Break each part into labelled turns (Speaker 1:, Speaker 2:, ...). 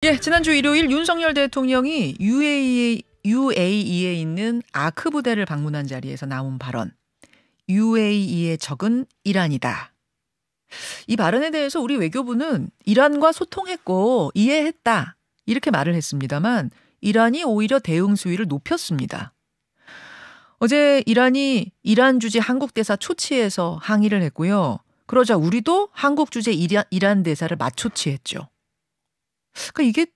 Speaker 1: 예, 지난주 일요일 윤석열 대통령이 UAE에 있는 아크 부대를 방문한 자리에서 나온 발언. UAE의 적은 이란이다. 이 발언에 대해서 우리 외교부는 이란과 소통했고 이해했다. 이렇게 말을 했습니다만 이란이 오히려 대응 수위를 높였습니다. 어제 이란이 이란 주재 한국 대사 초치해서 항의를 했고요. 그러자 우리도 한국 주재 이란 대사를 맞초치했죠. 그러니까 이게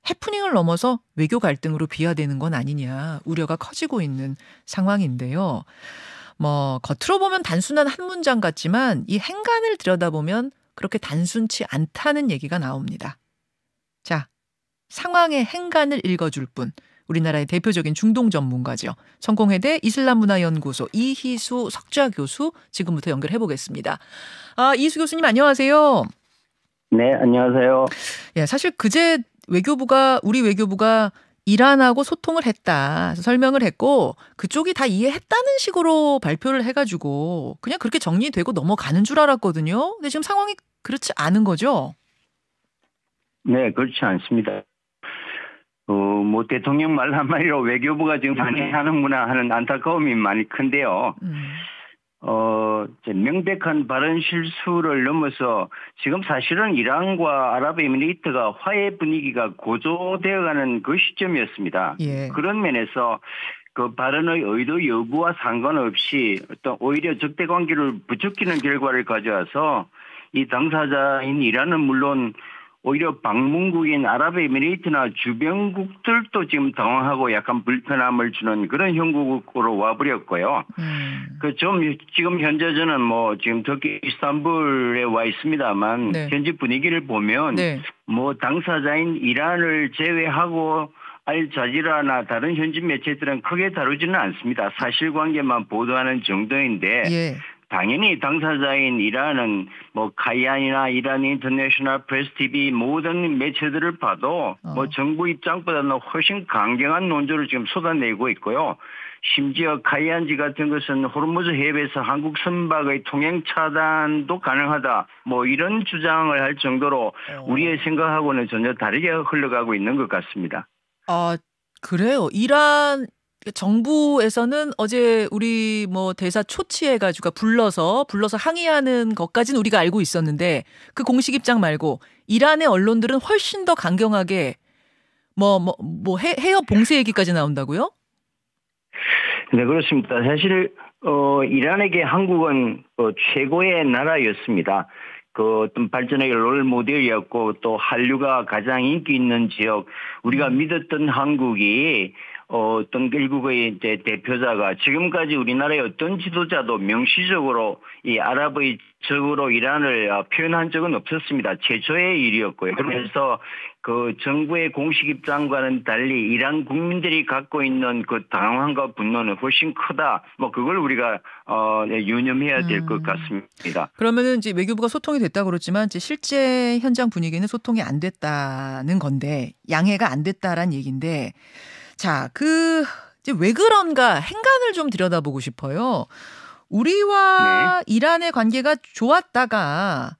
Speaker 1: 해프닝을 넘어서 외교 갈등으로 비화되는 건 아니냐 우려가 커지고 있는 상황인데요. 겉으로 보면 단순한 한 문장 같지만 이 행간을 들여다보면 그렇게 단순치 않다는 얘기가 나옵니다. 자, 상황의 행간을 읽어줄 분, 우리나라의 대표적인 중동 전문가죠. 성공회대 이슬람문화연구소 이희수 석좌 교수 지금부터 연결해 보겠습니다. 이희수 교수님 안녕하세요.
Speaker 2: 네, 안녕하세요.
Speaker 1: 예, 사실 그제 우리 외교부가 이란하고 소통을 했다 설명을 했고 그쪽이 다 이해했다는 식으로 발표를 해가지고 그냥 그렇게 정리되고 넘어가는 줄 알았거든요. 근데 지금 상황이 그렇지 않은 거죠?
Speaker 2: 네, 그렇지 않습니다. 대통령 말 한마디로 외교부가 지금 많이 하는구나 하는 안타까움이 많이 큰데요. 명백한 발언 실수를 넘어서 지금 사실은 이란과 아랍에미리트가 화해 분위기가 고조되어가는 그 시점이었습니다.
Speaker 1: 예.
Speaker 2: 그런 면에서 그 발언의 의도 여부와 상관없이 어떤 오히려 적대 관계를 부추기는 결과를 가져와서 이 당사자인 이란은 물론 오히려 방문국인 아랍에미리트나 주변국들도 지금 당황하고 약간 불편함을 주는 그런 형국으로 와버렸고요. 지금 현재 저는 지금 터키 이스탄불에 와 있습니다만
Speaker 1: 네.
Speaker 2: 현지 분위기를 보면
Speaker 1: 네.
Speaker 2: 당사자인 이란을 제외하고 알자지라나 다른 현지 매체들은 크게 다루지는 않습니다. 사실관계만 보도하는 정도인데.
Speaker 1: 예.
Speaker 2: 당연히 당사자인 이란은 카이안이나 이란 인터내셔널 프레스 TV 모든 매체들을 봐도 정부 입장보다는 훨씬 강경한 논조를 지금 쏟아내고 있고요. 심지어 카이안지 같은 것은 호르무즈 해협에서 한국 선박의 통행 차단도 가능하다. 이런 주장을 할 정도로 우리의 생각하고는 전혀 다르게 흘러가고 있는 것 같습니다.
Speaker 1: 그래요. 이란 정부에서는 어제 우리 대사 초치해가지고 불러서 항의하는 것까지는 우리가 알고 있었는데 그 공식 입장 말고 이란의 언론들은 훨씬 더 강경하게 해협 봉쇄 얘기까지 나온다고요?
Speaker 2: 네, 그렇습니다. 사실 이란에게 한국은 최고의 나라였습니다. 어떤 발전의 롤 모델이었고 또 한류가 가장 인기 있는 지역, 우리가 믿었던 한국이 어떤 일국의 이제 대표자가 지금까지 우리나라의 어떤 지도자도 명시적으로 이 아랍의 적으로 이란을 표현한 적은 없었습니다. 최초의 일이었고요. 그래서 그 정부의 공식 입장과는 달리 이란 국민들이 갖고 있는 그 당황과 분노는 훨씬 크다. 그걸 우리가 유념해야 될 것 같습니다.
Speaker 1: 그러면은 이제 외교부가 소통이 됐다고 그랬지만 이제 실제 현장 분위기는 소통이 안 됐다는 건데 양해가 안 됐다란 얘기인데. 자, 이제 왜 그런가 행간을 좀 들여다보고 싶어요. 우리와 이란의 관계가 좋았다가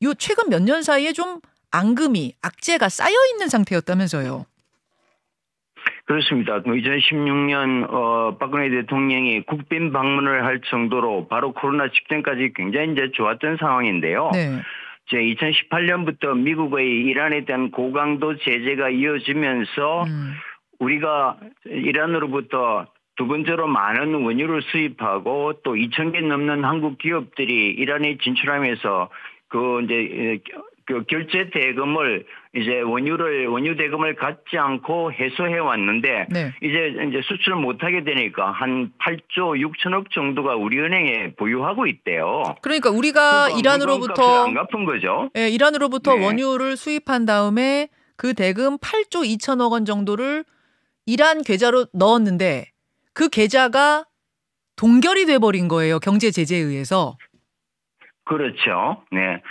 Speaker 1: 요 최근 몇 년 사이에 좀 악재가 쌓여 있는 상태였다면서요.
Speaker 2: 그렇습니다. 2016년 박근혜 대통령이 국빈 방문을 할 정도로 바로 코로나 직전까지 굉장히 이제 좋았던 상황인데요.
Speaker 1: 네.
Speaker 2: 2018년부터 미국의 이란에 대한 고강도 제재가 이어지면서 우리가 이란으로부터 두 번째로 많은 원유를 수입하고 또 2,000개 넘는 한국 기업들이 이란에 진출하면서 그 결제 대금을 이제 원유 대금을 갖지 않고 해소해 왔는데 이제 수출을 못 하게 되니까 한 8조 6천억 정도가 우리 은행에 보유하고 있대요.
Speaker 1: 그러니까 우리가 이란으로부터
Speaker 2: 안 갚은 거죠.
Speaker 1: 네, 이란으로부터 원유를 수입한 다음에 그 대금 8조 2천억 원 정도를 이란 계좌로 넣었는데 그 계좌가 동결이 돼버린 거예요. 경제 제재에 의해서.
Speaker 2: 그렇죠. 네.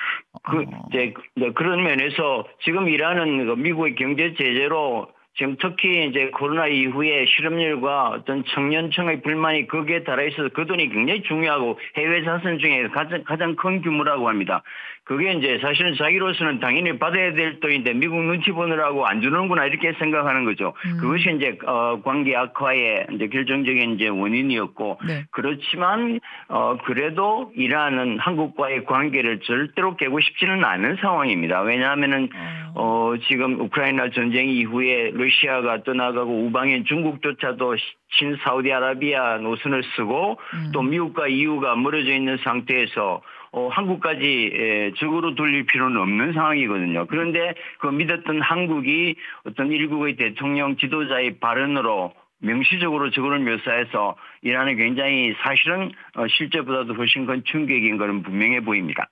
Speaker 2: 그런 면에서 지금 이란은 미국의 경제 제재로 지금 특히 이제 코로나 이후에 실업률과 어떤 청년층의 불만이 거기에 달아 있어서 그 돈이 굉장히 중요하고 해외 자산 중에 가장 큰 규모라고 합니다. 그게 이제 사실은 자기로서는 당연히 받아야 될 돈인데 미국 눈치 보느라고 안 주는구나 이렇게 생각하는 거죠. 그것이 이제 관계 악화의 이제 결정적인 이제 원인이었고
Speaker 1: 네.
Speaker 2: 그렇지만 그래도 이란은 한국과의 관계를 절대로 깨고 싶지는 않은 상황입니다. 왜냐하면은 지금 우크라이나 전쟁 이후에 러시아가 떠나가고 우방인 중국조차도 친사우디아라비아 노선을 쓰고 또 미국과 EU가 멀어져 있는 상태에서 한국까지 적으로 돌릴 필요는 없는 상황이거든요. 그런데 그 믿었던 한국이 어떤 일국의 대통령 지도자의 발언으로 명시적으로 적으로 묘사해서 이란은 굉장히 사실은 실제보다도 훨씬 큰 충격인 것은 분명해 보입니다.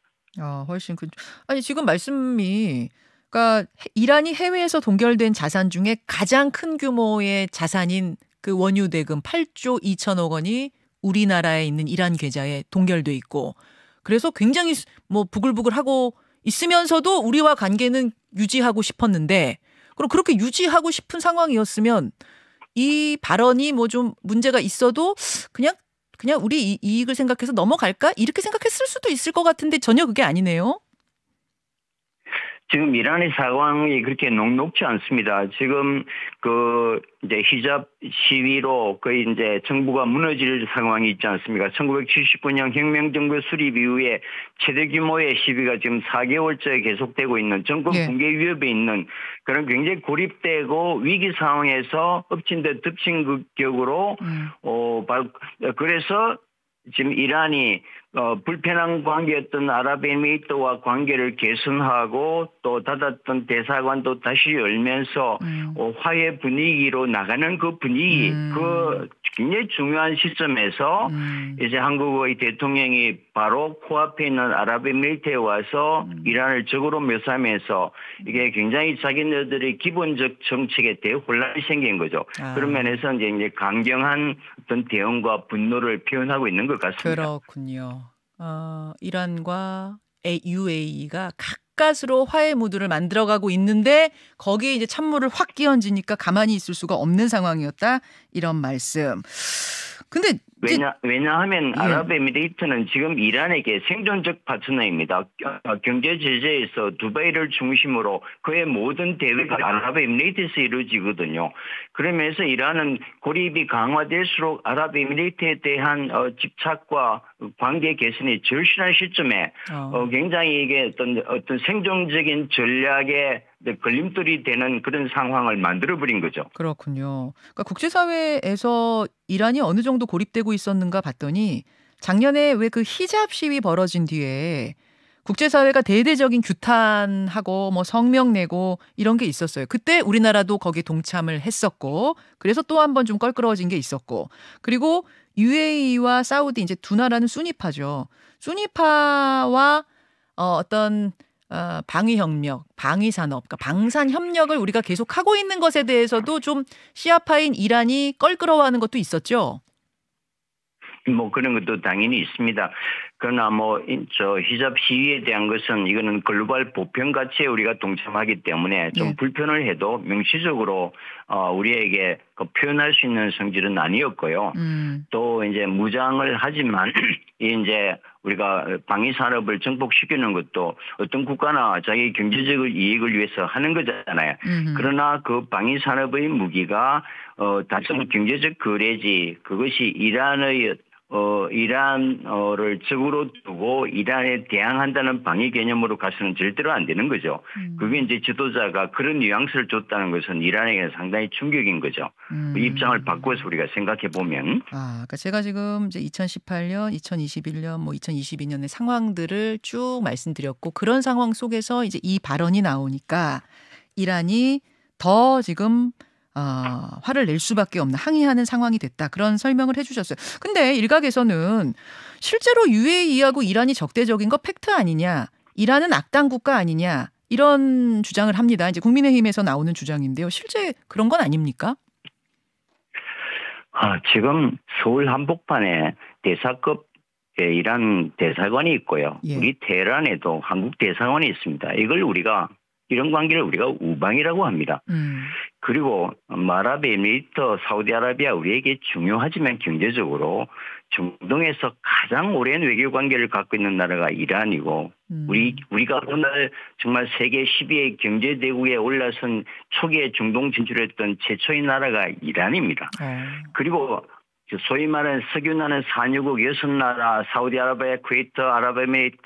Speaker 1: 훨씬 큰. 아니 지금 말씀이 그러니까 이란이 해외에서 동결된 자산 중에 가장 큰 규모의 자산인 그 원유 대금 8조 2천억 원이 우리나라에 있는 이란 계좌에 동결돼 있고 그래서 굉장히 뭐 부글부글하고 있으면서도 우리와 관계는 유지하고 싶었는데 그럼 그렇게 유지하고 싶은 상황이었으면 이 발언이 뭐 좀 문제가 있어도 그냥 우리 이익을 생각해서 넘어갈까? 이렇게 생각했을 수도 있을 것 같은데 전혀 그게 아니네요.
Speaker 2: 지금 이란의 상황이 그렇게 녹록지 않습니다. 지금 그 이제 히잡 시위로 거의 이제 정부가 무너질 상황이 있지 않습니까? 1979년 혁명정부 수립 이후에 최대 규모의 시위가 지금 4개월째 계속되고 있는 정권 붕괴 위협에 있는 그런 굉장히 고립되고 위기 상황에서 엎친 데 덮친 격으로 그래서 지금 이란이 불편한 관계였던 아랍에미리트와 관계를 개선하고 또 닫았던 대사관도 다시 열면서 화해 분위기로 나가는 그 분위기, 그 굉장히 중요한 시점에서 이제 한국의 대통령이 바로 코앞에 있는 아랍에미리트에 와서 이란을 적으로 묘사하면서 이게 굉장히 자기네들의 기본적 정책에 대해 혼란이 생긴 거죠. 그런 면에서 이제 강경한 어떤 대응과 분노를 표현하고 있는 것 같습니다.
Speaker 1: 그렇군요. 이란과 UAE가 가까스로 화해 무드를 만들어가고 있는데 거기에 이제 찬물을 확 끼얹으니까 가만히 있을 수가 없는 상황이었다. 이런 말씀. 근데
Speaker 2: 왜냐하면 아랍에미리트는 지금 이란에게 생존적 파트너입니다. 경제 제재에서 두바이를 중심으로 그의 모든 대외가 아랍에미리트에서 이루어지거든요. 그러면서 이란은 고립이 강화될수록 아랍에미리트에 대한 집착과 관계 개선이 절실한 시점에 굉장히 이게 어떤 생존적인 전략의 걸림돌이 되는 그런 상황을 만들어버린 거죠.
Speaker 1: 그렇군요. 그러니까 국제사회에서 이란이 어느 정도 고립되고 있었는가 봤더니 작년에 왜 그 히잡 시위 벌어진 뒤에 국제사회가 대대적인 규탄하고 뭐 성명 내고 이런 게 있었어요. 그때 우리나라도 거기에 동참을 했었고 그래서 또 한 번 좀 껄끄러워진 게 있었고 그리고 UAE와 사우디 이제 두 나라는 수니파죠. 수니파와 어떤 방위협력, 방위산업, 그러니까 방산협력을 우리가 계속 하고 있는 것에 대해서도 좀 시아파인 이란이 껄끄러워하는 것도 있었죠.
Speaker 2: 뭐 그런 것도 당연히 있습니다. 그러나 히잡 시위에 대한 것은 이거는 글로벌 보편 가치에 우리가 동참하기 때문에 좀 불편을 해도 명시적으로 우리에게 표현할 수 있는 성질은 아니었고요. 또 이제 무장을 하지만 이제 우리가 방위 산업을 정복시키는 것도 어떤 국가나 자기 경제적 이익을 위해서 하는 거잖아요. 그러나 그 방위 산업의 무기가 단순 경제적 거래지 그것이 이란을 적으로 두고 이란에 대항한다는 방위 개념으로 가서는 절대로 안 되는 거죠. 그게 이제 지도자가 그런 뉘앙스를 줬다는 것은 이란에게 상당히 충격인 거죠. 그 입장을 바꿔서 우리가 생각해 보면.
Speaker 1: 그러니까 제가 지금 이제 2018년, 2021년, 뭐 2022년의 상황들을 쭉 말씀드렸고 그런 상황 속에서 이제 이 발언이 나오니까 이란이 더 지금 화를 낼 수밖에 없는 항의하는 상황이 됐다. 그런 설명을 해주셨어요. 근데 일각에서는 실제로 UAE하고 이란이 적대적인 거 팩트 아니냐. 이란은 악당 국가 아니냐. 이런 주장을 합니다. 이제 국민의힘에서 나오는 주장인데요. 실제 그런 건 아닙니까?
Speaker 2: 지금 서울 한복판에 대사급 이란 대사관이 있고요. 우리 테헤란에도 한국 대사관이 있습니다. 이런 관계를 우리가 우방이라고 합니다. 그리고 아랍에미리트, 사우디아라비아 우리에게 중요하지만 경제적으로 중동에서 가장 오랜 외교 관계를 갖고 있는 나라가 이란이고 우리가 오늘 정말 세계 10위의 경제 대국에 올라선 초기에 중동 진출했던 최초의 나라가 이란입니다. 그리고 소위 말하는 석유 나는 산유국 6나라, 사우디아라비아, 쿠웨이트, 아랍에미리트,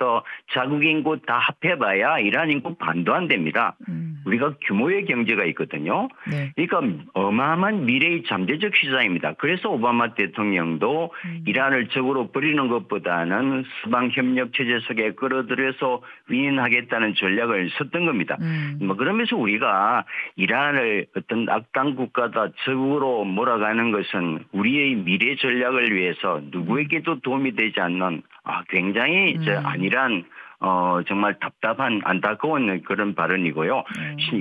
Speaker 2: 자국 인구 다 합해봐야 이란 인구 반도 안 됩니다. 우리가 규모의 경제가 있거든요. 네. 그러니까 어마어마한 미래의 잠재적 시장입니다. 그래서 오바마 대통령도 이란을 적으로 버리는 것보다는 서방협력 체제 속에 끌어들여서 위인하겠다는 전략을 썼던 겁니다. 뭐 그러면서 우리가 이란을 어떤 악당 국가다 적으로 몰아가는 것은 우리의 미래 전략을 위해서 누구에게도 도움이 되지 않는 굉장히 안일한 정말 답답한 안타까운 그런 발언이고요.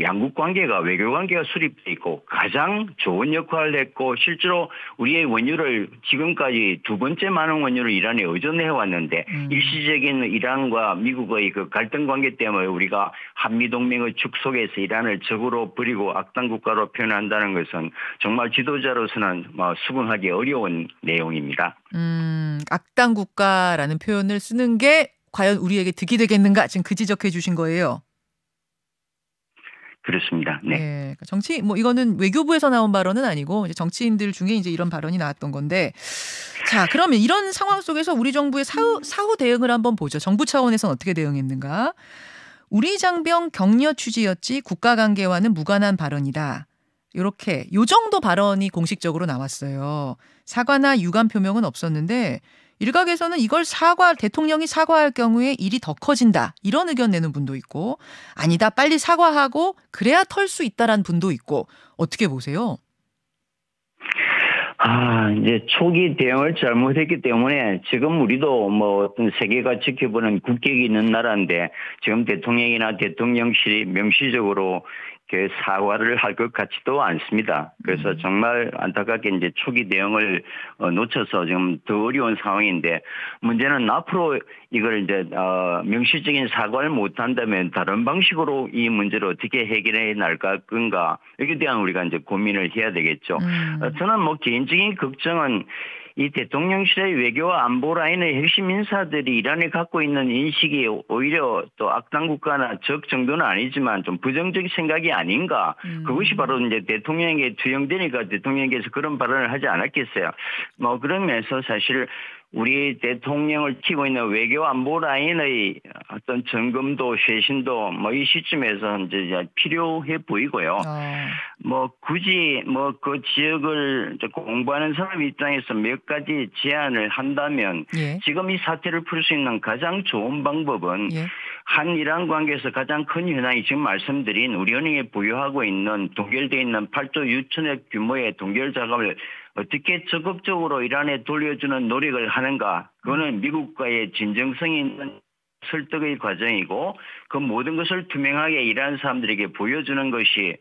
Speaker 2: 양국 관계가 외교 관계가 수립돼 있고 가장 좋은 역할을 했고 실제로 우리의 원유를 지금까지 두 번째 많은 원유를 이란에 의존해 왔는데 일시적인 이란과 미국의 그 갈등 관계 때문에 우리가 한미 동맹의 축소에서 이란을 적으로 버리고 악당 국가로 표현한다는 것은 정말 지도자로서는 수긍하기 어려운 내용입니다.
Speaker 1: 악당 국가라는 표현을 쓰는 게 과연 우리에게 득이 되겠는가? 지금 그 지적해 주신 거예요.
Speaker 2: 그렇습니다. 네.
Speaker 1: 네. 정치 이거는 외교부에서 나온 발언은 아니고 이제 정치인들 중에 이제 이런 발언이 나왔던 건데, 자 그러면 이런 상황 속에서 우리 정부의 사후 대응을 한번 보죠. 정부 차원에서는 어떻게 대응했는가? 우리 장병 격려 취지였지 국가관계와는 무관한 발언이다. 이렇게 요 정도 발언이 공식적으로 나왔어요. 사과나 유감 표명은 없었는데. 일각에서는 이걸 대통령이 사과할 경우에 일이 더 커진다. 이런 의견 내는 분도 있고, 아니다, 빨리 사과하고 그래야 털 수 있다라는 분도 있고, 어떻게 보세요?
Speaker 2: 이제 초기 대응을 잘못했기 때문에 지금 우리도 어떤 세계가 지켜보는 국격이 있는 나라인데 지금 대통령이나 대통령실이 명시적으로 사과를 할 것 같지도 않습니다. 그래서 정말 안타깝게 이제 초기 대응을 놓쳐서 지금 더 어려운 상황인데 문제는 앞으로 이걸 이제 명시적인 사과를 못한다면 다른 방식으로 이 문제를 어떻게 해결해 나갈 건가 여기에 대한 우리가 이제 고민을 해야 되겠죠. 저는 개인적인 걱정은 이 대통령실의 외교 안보 라인의 핵심 인사들이 이란에 갖고 있는 인식이 오히려 또 악당 국가나 적 정도는 아니지만 좀 부정적 생각이 아닌가. 그것이 바로 이제 대통령에게 투영되니까 대통령께서 그런 발언을 하지 않았겠어요. 그런 면에서 사실 우리 대통령을 키고 있는 외교 안보 라인의 어떤 점검도 쇄신도 이 시점에서 이제 필요해 보이고요. 굳이 그 지역을 공부하는 사람 입장에서 몇 가지 제안을 한다면 지금 이 사태를 풀 수 있는 가장 좋은 방법은 한이란 관계에서 가장 큰 현황이 지금 말씀드린 우리 은행에 보유하고 있는 동결되어 있는 8조 6천억 규모의 동결 자금을 어떻게 적극적으로 이란에 돌려주는 노력을 하는가. 그거는 미국과의 진정성이 있는 설득의 과정이고 그 모든 것을 투명하게 이란 사람들에게 보여주는 것이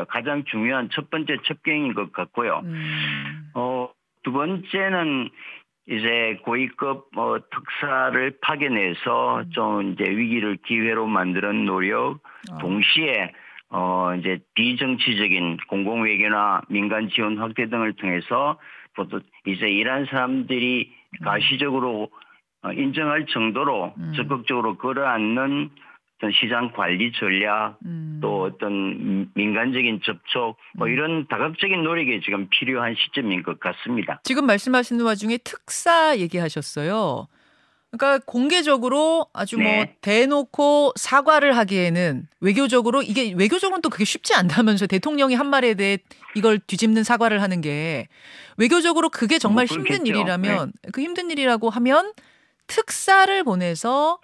Speaker 2: 가장 중요한 첫 번째 첩경인 것 같고요. 두 번째는 이제 고위급 특사를 파견해서 좀 이제 위기를 기회로 만드는 노력, 동시에 이제 비정치적인 공공외교나 민간 지원 확대 등을 통해서 또 이제 이란 사람들이 가시적으로 인정할 정도로 적극적으로 끌어안는 어떤 시장 관리 전략 또 어떤 민간적인 접촉 이런 다각적인 노력이 지금 필요한 시점인 것 같습니다.
Speaker 1: 지금 말씀하시는 와중에 특사 얘기하셨어요. 그러니까 공개적으로 아주 대놓고 사과를 하기에는 외교적으로는 또 그게 쉽지 않다면서 대통령이 한 말에 대해 이걸 뒤집는 사과를 하는 게 외교적으로 그게 정말 힘든 일이라면 그 힘든 일이라고 하면 특사를 보내서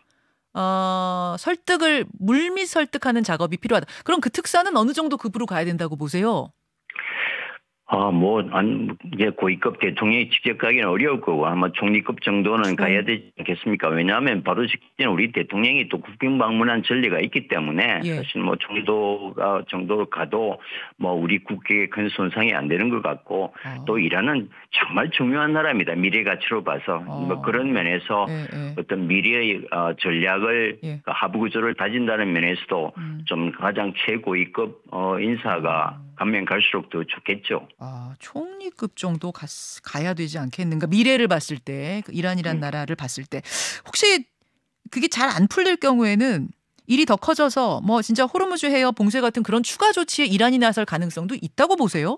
Speaker 1: 물밑 설득하는 작업이 필요하다. 그럼 그 특사는 어느 정도 급으로 가야 된다고 보세요?
Speaker 2: 이제 고위급 대통령이 직접 가기는 어려울 거고 아마 총리급 정도는 가야 되지 않겠습니까? 왜냐하면 바로 직전 우리 대통령이 또 국빈 방문한 전례가 있기 때문에 사실 정도로 가도 우리 국격에 큰 손상이 안 되는 것 같고 또 이란은 정말 중요한 나라입니다. 미래 가치로 봐서 그런 면에서 어떤 미래의 전략을 하부 구조를 다진다는 면에서도 좀 가장 최고위급 인사가 가면 갈수록 더 좋겠죠.
Speaker 1: 총리급 정도 가야 되지 않겠는가? 미래를 봤을 때, 그 이란이란 나라를 봤을 때 혹시 그게 잘 안 풀릴 경우에는 일이 더 커져서 뭐 진짜 호르무즈 해협 봉쇄 같은 그런 추가 조치에 이란이 나설 가능성도 있다고 보세요?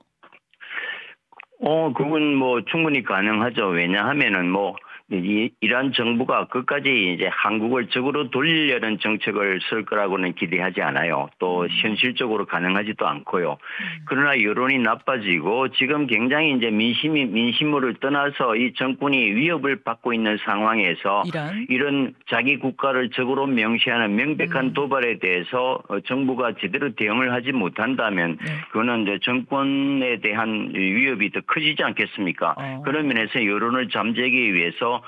Speaker 2: 그건 뭐 충분히 가능하죠. 왜냐하면은 뭐 이란 정부가 끝까지 이제 한국을 적으로 돌리려는 정책을 쓸 거라고는 기대하지 않아요. 또 현실적으로 가능하지도 않고요. 그러나 여론이 나빠지고 지금 굉장히 이제 민심을 떠나서 이 정권이 위협을 받고 있는 상황에서 이런 자기 국가를 적으로 명시하는 명백한 도발에 대해서 정부가 제대로 대응을 하지 못한다면 그거는 이제 정권에 대한 위협이 더 커지지 않겠습니까? 그런 면에서 여론을 잠재기 위해서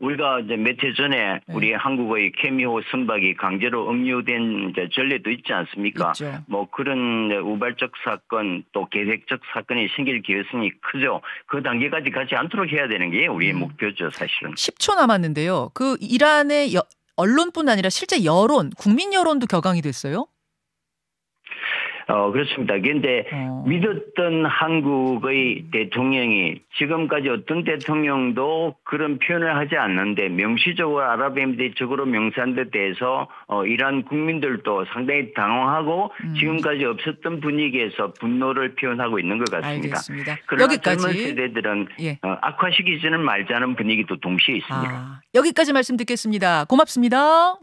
Speaker 2: 우리가 이제 몇 해 전에 우리 한국의 케미호 선박이 강제로 억류된 이제 전례도 있지 않습니까?
Speaker 1: 있죠.
Speaker 2: 뭐 그런 우발적 사건 또 계획적 사건이 생길 가능성이 크죠. 그 단계까지 가지 않도록 해야 되는 게 우리의 목표죠, 사실은.
Speaker 1: 10초 남았는데요. 그 이란의 언론뿐 아니라 실제 여론, 국민 여론도 격앙이 됐어요?
Speaker 2: 그렇습니다. 그런데 믿었던 한국의 대통령이 지금까지 어떤 대통령도 그런 표현을 하지 않는데 명시적으로 아랍에미리트적으로 명시한 데 대해서 이란 국민들도 상당히 당황하고 지금까지 없었던 분위기에서 분노를 표현하고 있는 것 같습니다.
Speaker 1: 알겠습니다.
Speaker 2: 그러나
Speaker 1: 여기까지.
Speaker 2: 젊은 세대들은 악화시키지는 말자는 분위기도 동시에 있습니다.
Speaker 1: 여기까지 말씀 듣겠습니다. 고맙습니다.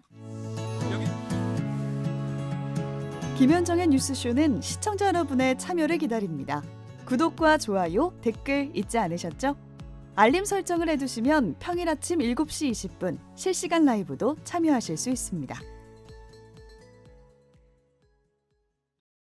Speaker 3: 김현정의 뉴스쇼는 시청자 여러분의 참여를 기다립니다. 구독과 좋아요, 댓글 잊지 않으셨죠? 알림 설정을 해두시면 평일 아침 7시 20분 실시간 라이브도 참여하실 수 있습니다.